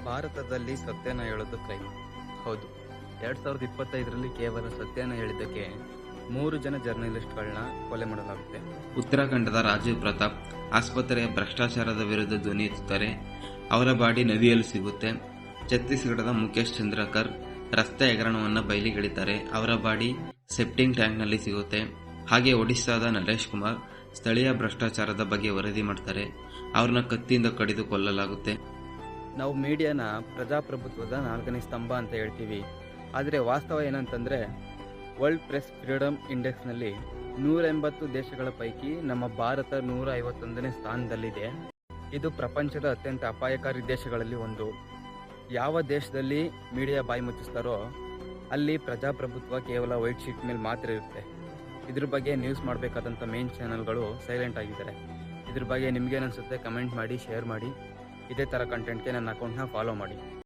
ಭಾರತದಲ್ಲಿ ಸತ್ಯನ ಹೇಳೋದು ಕ್ರೈಮ್. ಹೌದು, 2025ರಲ್ಲಿ ಕೇವಲ ಸತ್ಯನ ಹೇಳಿದ್ದಕ್ಕೆ 3 ಜನ ಜರ್ನಲಿಸ್ಟ್ಗಳನ್ನ ಕೊಲೆ ಮಾಡಲಾಗುತ್ತೆ. ಉತ್ತರಾಖಂಡದ ರಾಜೀವ್ ಪ್ರತಾಪ್ ಆಸ್ಪತ್ರೆಯ ಭ್ರಷ್ಟಾಚಾರದ ವಿರುದ್ಧ ಧ್ವನಿ ಎತ್ತುತ್ತಾರೆ. ಅವರ ಬಾಡಿ ನದಿಯಲ್ಲಿ ಸಿಗುತ್ತೆ. ಛತ್ತೀಸ್ಗಢದ ಮುಖೇಶ್ ಚಂದ್ರಕರ್ ರಸ್ತೆ ಹಗರಣವನ್ನು ಬಯಲಿಗೆಳಿತಾರೆ. ಅವರ ಬಾಡಿ ಸೆಪ್ಟಿಂಗ್ ಟ್ಯಾಂಕ್ನಲ್ಲಿ ಸಿಗುತ್ತೆ. ಹಾಗೆ ಒಡಿಶಾದ ನರೇಶ್ ಕುಮಾರ್ ಸ್ಥಳೀಯ ಭ್ರಷ್ಟಾಚಾರದ ಬಗ್ಗೆ ವರದಿ ಮಾಡ್ತಾರೆ. ಅವ್ರನ್ನ ಕತ್ತಿಯಿಂದ ಕಡಿದು ಕೊಲ್ಲಲಾಗುತ್ತೆ. ನಾವು ಮೀಡಿಯಾನ ಪ್ರಜಾಪ್ರಭುತ್ವದ 4ನೇ ಸ್ತಂಭ ಅಂತ ಹೇಳ್ತೀವಿ. ಆದರೆ ವಾಸ್ತವ ಏನಂತಂದರೆ, ವರ್ಲ್ಡ್ ಪ್ರೆಸ್ ಫ್ರೀಡಮ್ ಇಂಡೆಕ್ಸ್ನಲ್ಲಿ 180 ದೇಶಗಳ ಪೈಕಿ ನಮ್ಮ ಭಾರತ 151ನೇ ಸ್ಥಾನದಲ್ಲಿದೆ. ಇದು ಪ್ರಪಂಚದ ಅತ್ಯಂತ ಅಪಾಯಕಾರಿ ದೇಶಗಳಲ್ಲಿ ಒಂದು. ಯಾವ ದೇಶದಲ್ಲಿ ಮೀಡಿಯಾ ಬಾಯಿ ಮುಚ್ಚಿಸ್ತಾರೋ ಅಲ್ಲಿ ಪ್ರಜಾಪ್ರಭುತ್ವ ಕೇವಲ ವೈಟ್ ಶೀಟ್ ಮೇಲೆ ಮಾತ್ರ ಇರುತ್ತೆ. ಇದ್ರ ಬಗ್ಗೆ ನ್ಯೂಸ್ ಮಾಡಬೇಕಾದಂಥ ಮೇನ್ ಚಾನಲ್ಗಳು ಸೈಲೆಂಟ್ ಆಗಿದ್ದಾರೆ. ಇದ್ರ ಬಗ್ಗೆ ನಿಮ್ಗೇನನ್ಸುತ್ತೆ ಕಮೆಂಟ್ ಮಾಡಿ, ಶೇರ್ ಮಾಡಿ. ಇದೇ ಥರ ಕಂಟೆಂಟ್ಗೆ ನನ್ನ ಅಕೌಂಟ್ನ ಫಾಲೋ ಮಾಡಿ.